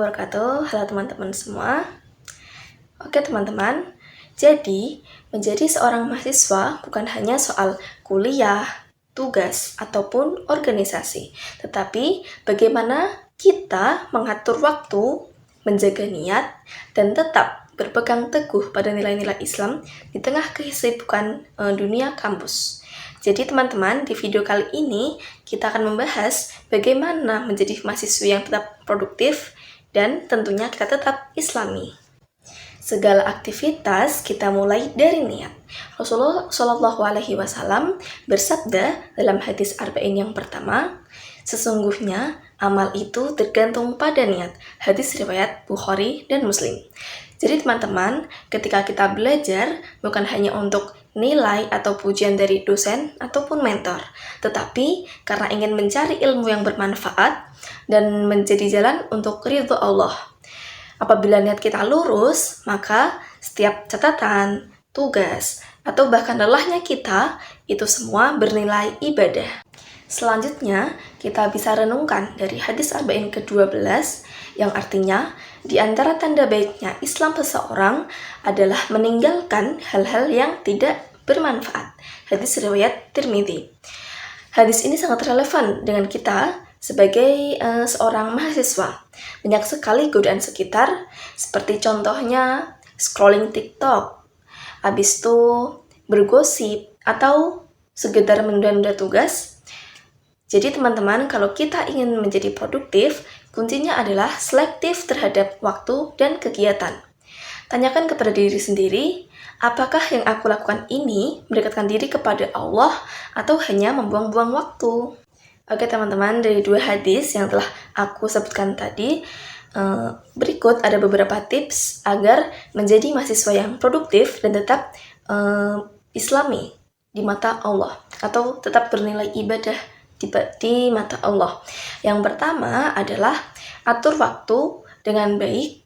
wabarakatuh. Halo teman-teman semua. Oke teman-teman, jadi menjadi seorang mahasiswa bukan hanya soal kuliah, tugas, ataupun organisasi, tetapi bagaimana kita mengatur waktu, menjaga niat, dan tetap berpegang teguh pada nilai-nilai Islam di tengah kesibukan dunia kampus. Jadi teman-teman, di video kali ini kita akan membahas bagaimana menjadi mahasiswa yang tetap produktif dan tentunya kita tetap Islami. Segala aktivitas kita mulai dari niat. Rasulullah Shallallahu Alaihi Wasallam bersabda dalam hadis Arba'in yang pertama, sesungguhnya amal itu tergantung pada niat. Hadis riwayat Bukhari dan Muslim. Jadi teman-teman, ketika kita belajar bukan hanya untuk nilai atau pujian dari dosen ataupun mentor, tetapi karena ingin mencari ilmu yang bermanfaat dan menjadi jalan untuk ridho Allah. Apabila niat kita lurus, maka setiap catatan, tugas, atau bahkan lelahnya kita, itu semua bernilai ibadah. Selanjutnya, kita bisa renungkan dari hadis Arba'in ke-12, yang artinya, di antara tanda baiknya Islam seseorang adalah meninggalkan hal-hal yang tidak bermanfaat. Hadis riwayat Tirmidzi. Hadis ini sangat relevan dengan kita sebagai seorang mahasiswa. Banyak sekali godaan sekitar, seperti contohnya scrolling TikTok, habis itu bergosip, atau sekedar menunda-nunda tugas. Jadi teman-teman, kalau kita ingin menjadi produktif, kuncinya adalah selektif terhadap waktu dan kegiatan. Tanyakan kepada diri sendiri, apakah yang aku lakukan ini mendekatkan diri kepada Allah atau hanya membuang-buang waktu? Oke teman-teman, dari dua hadis yang telah aku sebutkan tadi, berikut ada beberapa tips agar menjadi mahasiswa yang produktif dan tetap Islami di mata Allah, atau tetap bernilai ibadah di mata Allah. Yang pertama adalah atur waktu dengan baik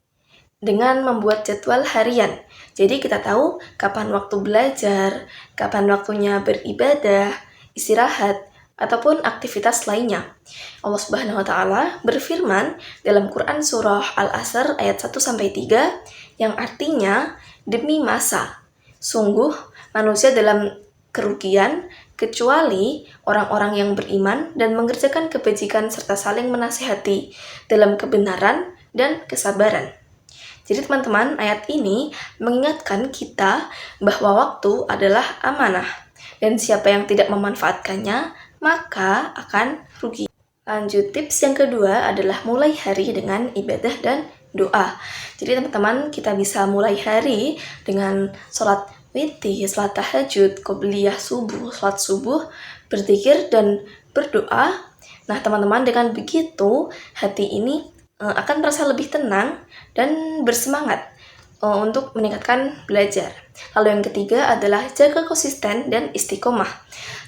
dengan membuat jadwal harian. Jadi kita tahu kapan waktu belajar, kapan waktunya beribadah, istirahat, ataupun aktivitas lainnya. Allah Subhanahu wa taala berfirman dalam Quran surah Al-Asr ayat 1-3 yang artinya, demi masa, sungguh manusia dalam kerugian kecuali orang-orang yang beriman dan mengerjakan kebajikan serta saling menasihati dalam kebenaran dan kesabaran. Jadi teman-teman, ayat ini mengingatkan kita bahwa waktu adalah amanah dan siapa yang tidak memanfaatkannya maka akan rugi. Lanjut, tips yang kedua adalah mulai hari dengan ibadah dan doa. Jadi teman-teman, kita bisa mulai hari dengan sholat witir, sholat tahajud, qobliyah subuh, sholat subuh, berzikir dan berdoa. Nah teman-teman, dengan begitu hati ini akan merasa lebih tenang dan bersemangat untuk meningkatkan belajar. Lalu yang ketiga adalah jaga konsisten dan istiqomah.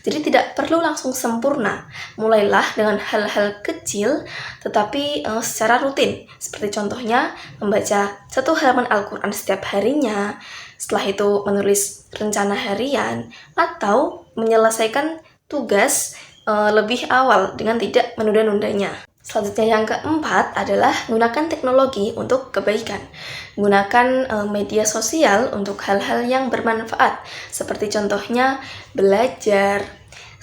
Jadi tidak perlu langsung sempurna. Mulailah dengan hal-hal kecil tetapi secara rutin. Seperti contohnya membaca 1 halaman Al-Quran setiap harinya, setelah itu menulis rencana harian, atau menyelesaikan tugas lebih awal dengan tidak menunda-nundanya. Selanjutnya yang keempat adalah gunakan teknologi untuk kebaikan. Gunakan media sosial untuk hal-hal yang bermanfaat, seperti contohnya belajar,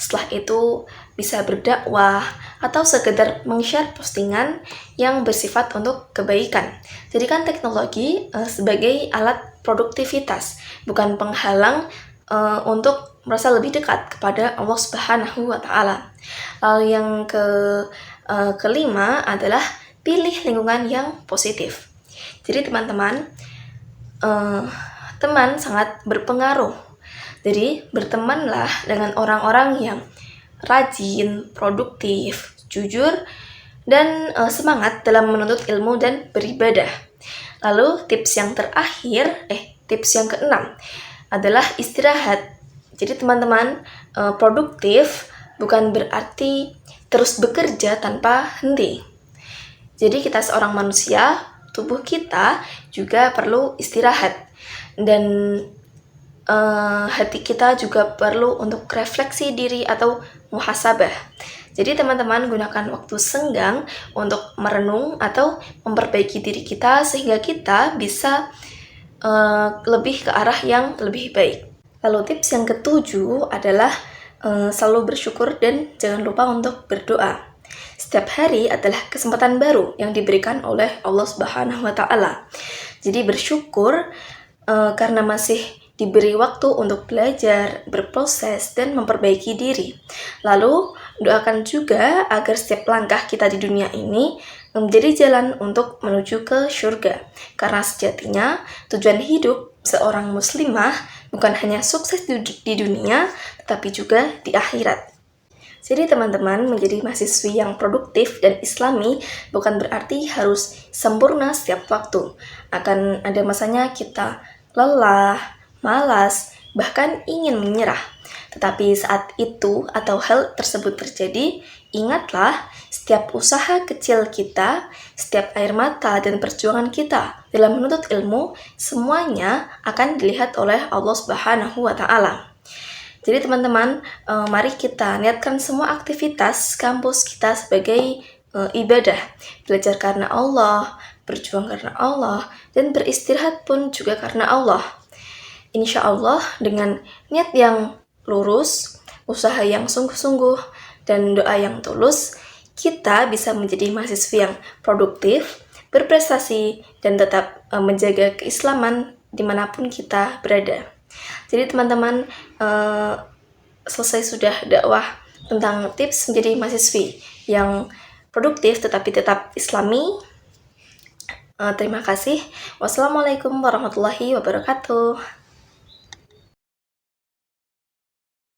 setelah itu bisa berdakwah, atau sekedar meng-share postingan yang bersifat untuk kebaikan. Jadikan teknologi sebagai alat produktivitas, bukan penghalang untuk merasa lebih dekat kepada Allah Subhanahu wa taala. Lalu yang kelima adalah pilih lingkungan yang positif. Jadi teman-teman, teman sangat berpengaruh. Jadi bertemanlah dengan orang-orang yang rajin, produktif, jujur, dan semangat dalam menuntut ilmu dan beribadah. Lalu tips yang keenam adalah istirahat. Jadi teman-teman, produktif bukan berarti terus bekerja tanpa henti. Jadi kita seorang manusia, tubuh kita juga perlu istirahat. Dan hati kita juga perlu untuk refleksi diri atau muhasabah. Jadi teman-teman gunakan waktu senggang untuk merenung atau memperbaiki diri kita sehingga kita bisa lebih ke arah yang lebih baik. Lalu tips yang ketujuh adalah selalu bersyukur dan jangan lupa untuk berdoa. Setiap hari adalah kesempatan baru yang diberikan oleh Allah Subhanahu wa Ta'ala. Jadi bersyukur karena masih diberi waktu untuk belajar, berproses, dan memperbaiki diri. Lalu, doakan juga agar setiap langkah kita di dunia ini menjadi jalan untuk menuju ke surga. Karena sejatinya, tujuan hidup seorang muslimah bukan hanya sukses di dunia, tetapi juga di akhirat. Jadi teman-teman, menjadi mahasiswi yang produktif dan islami bukan berarti harus sempurna setiap waktu. Akan ada masanya kita lelah, malas, bahkan ingin menyerah. Tetapi saat itu atau hal tersebut terjadi, ingatlah setiap usaha kecil kita, setiap air mata dan perjuangan kita dalam menuntut ilmu, semuanya akan dilihat oleh Allah Subhanahu wa Ta'ala. Jadi teman-teman, mari kita niatkan semua aktivitas kampus kita sebagai ibadah. Belajar karena Allah, berjuang karena Allah, dan beristirahat pun juga karena Allah. Insya Allah dengan niat yang lurus, usaha yang sungguh-sungguh, dan doa yang tulus, kita bisa menjadi mahasiswa yang produktif, berprestasi, dan tetap menjaga keislaman dimanapun kita berada. Jadi teman-teman, selesai sudah dakwah tentang tips menjadi mahasiswi yang produktif tetapi tetap islami. Terima kasih. Wassalamualaikum warahmatullahi wabarakatuh.